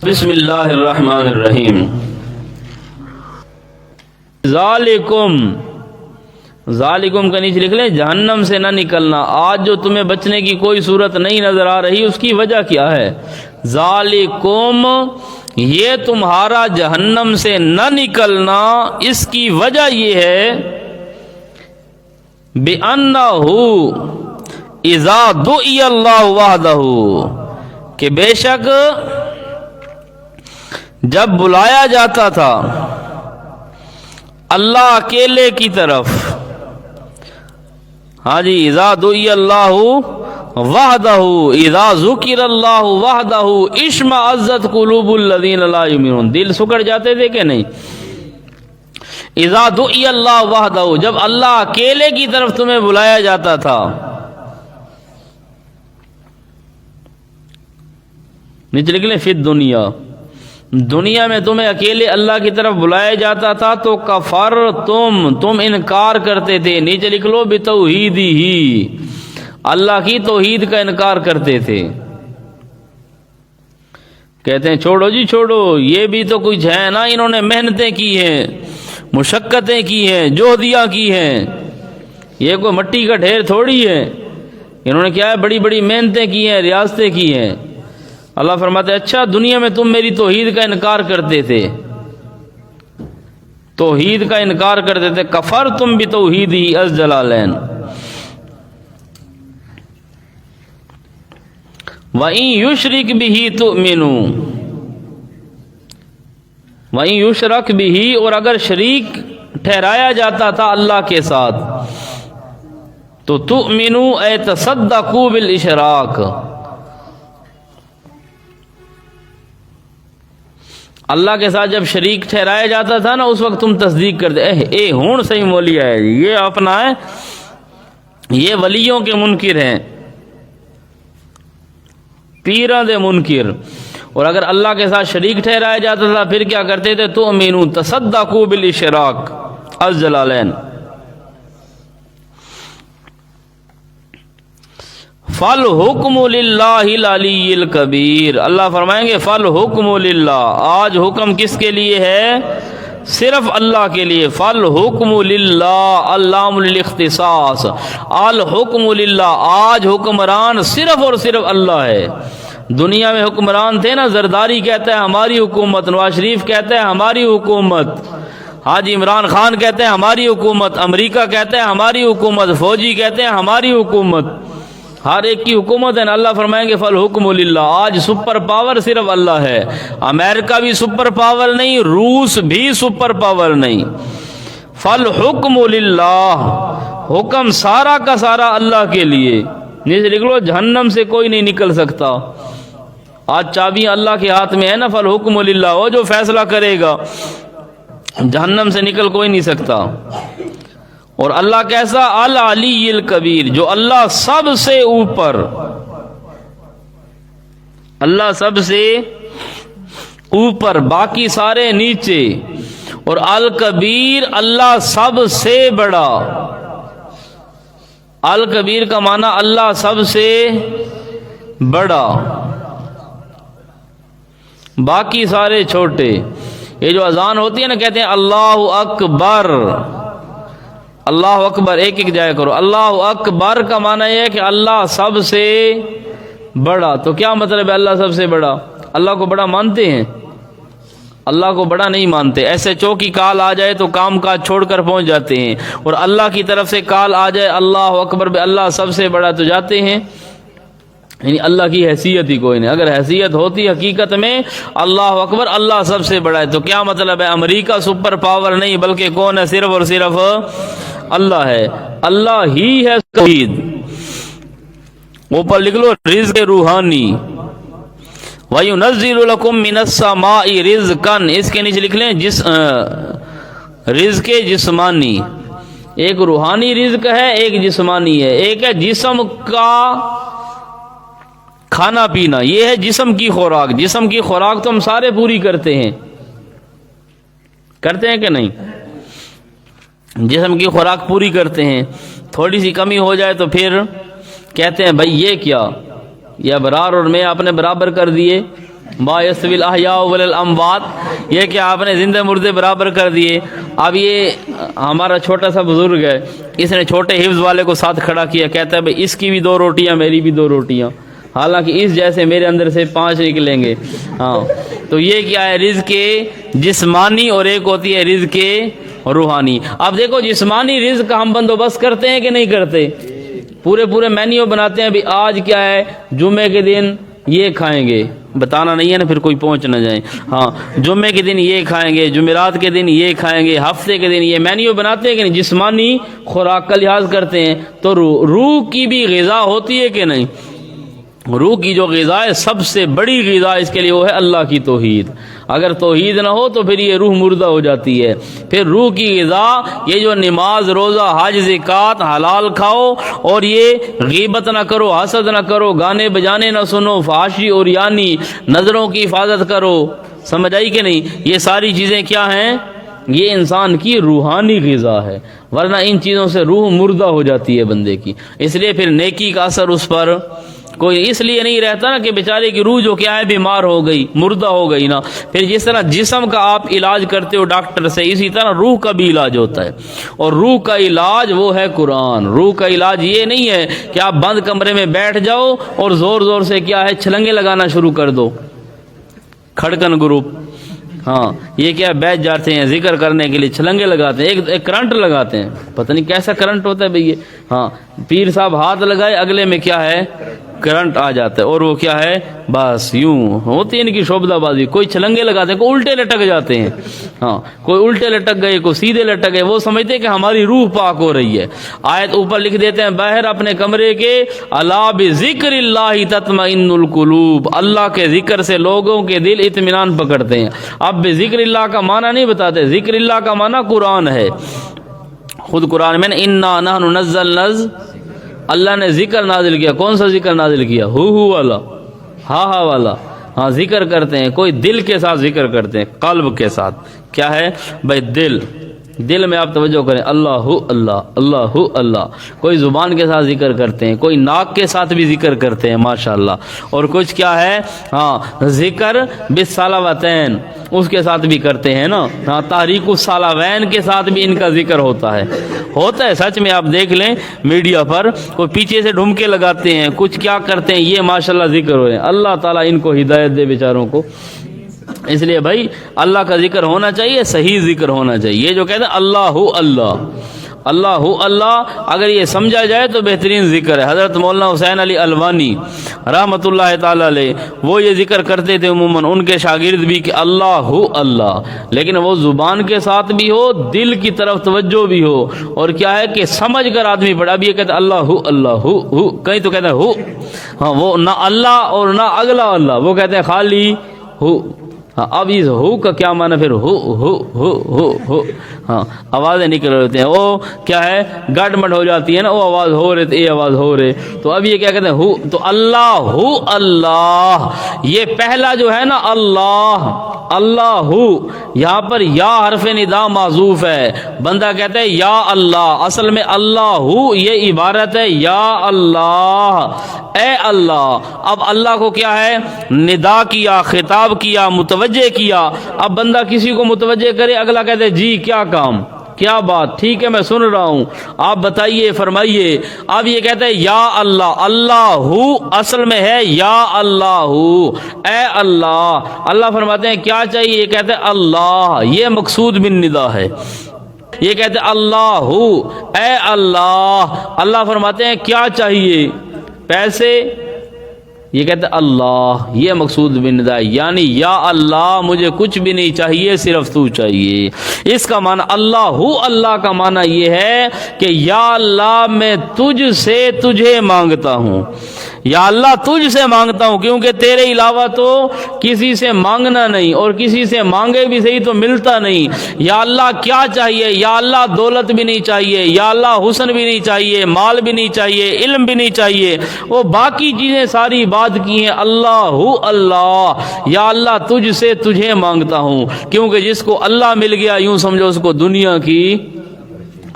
بسم اللہ الرحمن الرحیم۔ ذالکم کا نیچے لکھ لیں جہنم سے نہ نکلنا۔ آج جو تمہیں بچنے کی کوئی صورت نہیں نظر آ رہی، اس کی وجہ کیا ہے؟ ذالکم، یہ تمہارا جہنم سے نہ نکلنا، اس کی وجہ یہ ہے بِأَنَّهُ اِذَا دُعِيَ اللَّهُ وَحْدَهُ، کہ بے شک جب بلایا جاتا تھا اللہ اکیلے کی طرف، ہاں جی، اذا دعی اللہ وحدہ، اذا ذکر اللہ وحدہ اشمئزت قلوب الذین لا یؤمنون، دل سکڑ جاتے تھے کہ نہیں؟ اذا دعی اللہ وحدہ، جب اللہ اکیلے کی طرف تمہیں بلایا جاتا تھا، نیچے لکھ لیں فی الدنیا، دنیا میں تمہیں اکیلے اللہ کی طرف بلایا جاتا تھا تو کفر تم انکار کرتے تھے، نیچے لکھ لو بتوحیدی ہی، اللہ کی توحید کا انکار کرتے تھے۔ کہتے ہیں چھوڑو جی چھوڑو، یہ بھی تو کچھ ہے نا، انہوں نے محنتیں کی ہیں، مشقتیں کی ہیں، جوہدیاں کی ہیں، یہ کوئی مٹی کا ڈھیر تھوڑی ہے، انہوں نے کیا ہے بڑی بڑی محنتیں کی ہیں، ریاستیں کی ہیں۔ اللہ فرماتے ہیں اچھا دنیا میں تم میری توحید کا انکار کرتے تھے، توحید کا انکار کرتے تھے، کفر تم بھی توحید ہی از جلالین۔ وَإِن يُشْرِكْ بِهِ تُؤْمِنُوا، وَإِن يُشْرَكْ بِهِ، اور اگر شریک ٹھہرایا جاتا تھا اللہ کے ساتھ تو تُؤْمِنُوا اے تصدقوا بالاشراک، اللہ کے ساتھ جب شریک ٹھہرایا جاتا تھا نا، اس وقت تم تصدیق کرتے اے ہون صحیح مولیا ہے، یہ اپنا ہے، یہ ولیوں کے منکر ہیں، پیراں دے منکر۔ اور اگر اللہ کے ساتھ شریک ٹھہرایا جاتا تھا پھر کیا کرتے تھے؟ تؤمنون تصدقوا بالاشراک از جلالین۔ فالحکم للہ العلی الکبیر، اللہ فرمائیں گے فالحکم للہ، آج حکم کس کے لیے ہے؟ صرف اللہ کے لیے۔ فالحکم للہ، اللام للاختصاص، الحکم للہ، آج حکمران صرف اور صرف اللہ ہے۔ دنیا میں حکمران تھے نا، زرداری کہتا ہے ہماری حکومت، نواز شریف کہتا ہے ہماری حکومت، حاجی عمران خان کہتے ہیں ہماری حکومت، امریکہ کہتے ہیں ہماری حکومت، فوجی کہتے ہیں ہماری حکومت، ہر ایک کی حکومت ہے۔ اللہ فرمائیں گے فالحکم للہ، آج سپر پاور صرف اللہ ہے، امریکہ بھی سپر پاور نہیں، روس بھی سپر پاور نہیں۔ فالحکم للہ، حکم سارا کا سارا اللہ کے لیے۔ نیچے لکھ لو جہنم سے کوئی نہیں نکل سکتا، آج چابیاں اللہ کے ہاتھ میں ہے نا، فالحکم للہ، وہ جو فیصلہ کرے گا، جہنم سے نکل کوئی نہیں سکتا۔ اور اللہ کیسا؟ العلی الکبیر، جو اللہ سب سے اوپر، اللہ سب سے اوپر، باقی سارے نیچے، اور الکبیر اللہ سب سے بڑا۔ الکبیر کا معنی اللہ سب سے بڑا، باقی سارے چھوٹے۔ یہ جو اذان ہوتی ہے نا، کہتے ہیں اللہ اکبر، اللہ اکبر، ایک ایک جایا کرو۔ اللہ اکبر کا معنی یہ ہے کہ اللہ سب سے بڑا۔ تو کیا مطلب ہے اللہ سب سے بڑا؟ اللہ کو بڑا مانتے ہیں؟ اللہ کو بڑا نہیں مانتے۔ ایسے چو کی کال آ جائے تو کام کاج چھوڑ کر پہنچ جاتے ہیں، اور اللہ کی طرف سے کال آ جائے اللہ اکبر بے اللہ سب سے بڑا تو جاتے ہیں، یعنی اللہ کی حیثیت ہی کوئی نہیں۔ اگر حیثیت ہوتی حقیقت میں اللہ اکبر اللہ سب سے بڑا ہے تو کیا مطلب ہے؟ امریکہ سپر پاور نہیں، بلکہ کون ہے؟ صرف اور صرف اللہ ہے، اللہ ہی ہے توحید۔ اوپر لکھ لو رزق روحانی، وَيُنَزِّلُ لَكُم مِّنَ السَّمَاءِ رِزْقًا، اس کے نیچے لکھ لیں رزق جسمانی، ایک روحانی رزق ہے، ایک جسمانی ہے۔ ایک ہے جسم کا کھانا پینا، یہ ہے جسم کی خوراک۔ جسم کی خوراک تو ہم سارے پوری کرتے ہیں کہ نہیں؟ جسم کی خوراک پوری کرتے ہیں، تھوڑی سی کمی ہو جائے تو پھر کہتے ہیں بھائی یہ کیا، یہ ابرار اور میں آپ نے برابر کر دیے، ما یستوی الاحیاء والاموات، یہ کہ آپ نے زندہ مردے برابر کر دیے۔ اب یہ ہمارا چھوٹا سا بزرگ ہے، اس نے چھوٹے حفظ والے کو ساتھ کھڑا کیا، کہتا ہے بھئی اس کی بھی 2 روٹیاں میری بھی 2 روٹیاں، حالانکہ اس جیسے میرے اندر سے 5 نکلیں گے۔ ہاں تو یہ کیا ہے، رزق جسمانی اور ایک ہوتی ہے رزق روحانی۔ اب دیکھو جسمانی رزق کا ہم بندوبست کرتے ہیں کہ نہیں کرتے؟ پورے مینیو بناتے ہیں، بھی آج کیا ہے، جمعے کے دن یہ کھائیں گے، بتانا نہیں ہے نا پھر کوئی پہنچ نہ جائے۔ ہاں جمعے کے دن یہ کھائیں گے، جمعرات کے دن یہ کھائیں گے، ہفتے کے دن یہ مینیو بناتے ہیں کہ نہیں؟ جسمانی خوراک کا لحاظ کرتے ہیں۔ تو روح کی بھی غذا ہوتی ہے کہ نہیں؟ روح کی جو غذا ہے، سب سے بڑی غذا اس کے لیے وہ ہے اللہ کی توحید۔ اگر توحید نہ ہو تو پھر یہ روح مردہ ہو جاتی ہے۔ پھر روح کی غذا یہ جو نماز، روزہ، حج، زکوٰۃ، حلال کھاؤ، اور یہ غیبت نہ کرو، حسد نہ کرو، گانے بجانے نہ سنو، فحاشی اور یعنی نظروں کی حفاظت کرو، سمجھ آئی کہ نہیں؟ یہ ساری چیزیں کیا ہیں؟ یہ انسان کی روحانی غذا ہے، ورنہ ان چیزوں سے روح مردہ ہو جاتی ہے بندے کی۔ اس لیے پھر نیکی کا اثر اس پر کوئی اس لیے نہیں رہتا نا کہ بیچارے کی روح جو کیا ہے بیمار ہو گئی، مردہ ہو گئی نا۔ پھر جس طرح جسم کا آپ علاج کرتے ہو ڈاکٹر سے، اسی طرح روح کا بھی علاج ہوتا ہے، اور روح کا علاج وہ ہے قرآن۔ روح کا علاج یہ نہیں ہے کہ آپ بند کمرے میں بیٹھ جاؤ اور زور زور سے کیا ہے چھلنگے لگانا شروع کر دو، کھڑکن گروپ۔ ہاں یہ کیا بیٹھ جاتے ہیں ذکر کرنے کے لیے، چھلنگے لگاتے ہیں، ایک کرنٹ لگاتے ہیں، پتہ نہیں کیسا کرنٹ ہوتا ہے بھئی یہ۔ ہاں پیر صاحب ہاتھ لگائے، اگلے میں کیا ہے کرنٹ آ جاتا ہے، اور وہ کیا ہے بس یوں ہوتی ہے ان کی شعبدہ بازی۔ کوئی چھلنگے لگاتے ہیں، کوئی الٹے لٹک جاتے ہیں، ہاں کوئی الٹے لٹک گئے، کوئی سیدھے لٹک گئے، وہ سمجھتے ہیں کہ ہماری روح پاک ہو رہی ہے۔ آیت اوپر لکھ دیتے ہیں باہر اپنے کمرے کے، الا بذکر اللہ تطمئن القلوب، اللہ کے ذکر سے لوگوں کے دل اطمینان پکڑتے ہیں۔ اب بذکر اللہ کا معنی نہیں بتاتے، ذکر اللہ کا معنی قرآن ہے۔ خود قرآن میں انا نحن نزلنا، اللہ نے ذکر نازل کیا۔ کون سا ذکر نازل کیا؟ ہو والا، ہا والا۔ ہاں ذکر کرتے ہیں، کوئی دل کے ساتھ ذکر کرتے ہیں، قلب کے ساتھ۔ کیا ہے بھائی؟ دل میں آپ توجہ کریں، اللہ اللہ اللہ اللہ۔ کوئی زبان کے ساتھ ذکر کرتے ہیں، کوئی ناک کے ساتھ بھی ذکر کرتے ہیں ماشاءاللہ، اور کچھ کیا ہے ہاں ذکر بالصلواتین اس کے ساتھ بھی کرتے ہیں نا۔ ہاں تحریک الصلاوین کے ساتھ بھی ان کا ذکر ہوتا ہے سچ میں۔ آپ دیکھ لیں میڈیا پر کوئی پیچھے سے ڈھمکے لگاتے ہیں، کچھ کیا کرتے ہیں، یہ ماشاءاللہ ذکر ہو رہے ہیں۔ اللہ تعالیٰ ان کو ہدایت دے بیچاروں کو۔ اس لیے بھائی اللہ کا ذکر ہونا چاہیے، صحیح ذکر ہونا چاہیے۔ یہ جو کہتے ہیں اللہ اللہ اللہ اللہ، اگر یہ سمجھا جائے تو بہترین ذکر ہے۔ حضرت مولانا حسین علی الوانی رحمۃ اللہ تعالی علیہ وہ یہ ذکر کرتے تھے عموماً، ان کے شاگرد بھی، کہ اللہ اللہ، لیکن وہ زبان کے ساتھ بھی ہو، دل کی طرف توجہ بھی ہو، اور کیا ہے کہ سمجھ کر آدمی پڑھا۔ اب یہ کہتے ہیں اللہ اللہ ہو، کہیں تو کہتے ہیں ہو، ہاں وہ نہ اللہ اور نہ اگلا اللہ، وہ کہتے ہیں خالی ہو۔ ہاں اب اس ہو کا کیا معنی؟ پھر ہو ہاں آوازیں نکل رہے ہوتے ہیں، وہ کیا ہے گڈ مڈ ہو جاتی ہے نا، وہ آواز ہو رہے یہ آواز ہو رہے۔ تو اب یہ کیا کہتے ہیں ہو، تو اللہ اللہ، یہ پہلا جو ہے نا اللہ اللہ، یہاں پر یا حرف ندا معذوف ہے، بندہ کہتا ہے یا اللہ، اصل میں اللہ یہ عبارت ہے یا اللہ اے اللہ۔ اب اللہ کو کیا ہے ندا کیا، خطاب کیا، متوجہ کیا۔ اب بندہ کسی کو متوجہ کرے، اگلا کہتے جی کیا کام، کیا بات، ٹھیک ہے میں سن رہا ہوں، آپ بتائیے فرمائیے۔ اب یہ کہتے ہیں یا اللہ اللہ، اصل میں ہے یا اللہ اے اللہ۔ اللہ فرماتے ہیں کیا چاہیے؟ یہ کہتے ہیں اللہ، یہ مقصود بن ندا ہے۔ یہ کہتے ہیں اللہ اے اللہ، اللہ فرماتے ہیں کیا چاہیے؟ پیسے؟ یہ کہتے ہیں اللہ، یہ مقصود بن ندا، یعنی یا اللہ مجھے کچھ بھی نہیں چاہیے، صرف تو چاہیے۔ اس کا معنی اللہ اللہ کا معنی یہ ہے کہ یا اللہ میں تجھ سے تجھے مانگتا ہوں، یا اللہ تجھ سے مانگتا ہوں، کیونکہ تیرے علاوہ تو کسی سے مانگنا نہیں، اور کسی سے مانگے بھی صحیح تو ملتا نہیں۔ یا اللہ کیا چاہیے؟ یا اللہ دولت بھی نہیں چاہیے، یا اللہ حسن بھی نہیں چاہیے، مال بھی نہیں چاہیے، علم بھی نہیں چاہیے، وہ باقی چیزیں ساری بات کی ہیں اللہ اللہ، یا اللہ تجھ سے تجھے مانگتا ہوں، کیونکہ جس کو اللہ مل گیا یوں سمجھو اس کو دنیا کی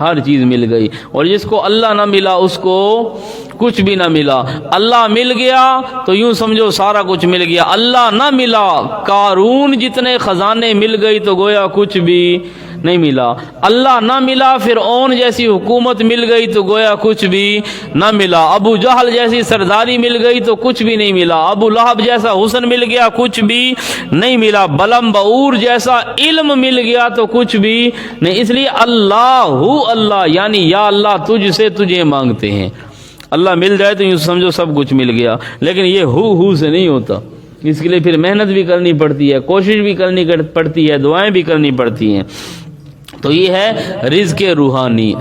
ہر چیز مل گئی، اور جس کو اللہ نہ ملا کچھ بھی نہ ملا. اللہ مل گیا تو یوں سمجھو سارا کچھ مل گیا. اللہ نہ ملا، قارون جتنے خزانے مل گئی تو گویا کچھ بھی نہیں ملا. اللہ نہ ملا، فرعون جیسی حکومت مل گئی تو گویا کچھ بھی نہ ملا. ابو جہل جیسی سرداری مل گئی تو کچھ بھی نہیں ملا. ابو لہب جیسا حسن مل گیا، کچھ بھی نہیں ملا. بلم بعور جیسا علم مل گیا تو کچھ بھی نہیں. اس لیے اللہ یعنی یا اللہ تجھ سے تجھے مانگتے ہیں. اللہ مل جائے تو یوں سمجھو سب کچھ مل گیا. لیکن یہ ہو سے نہیں ہوتا. اس کے لیے پھر محنت بھی کرنی پڑتی ہے، کوشش بھی کرنی پڑتی ہے، دعائیں بھی کرنی پڑتی ہیں. تو یہ ہے رزق روحانی.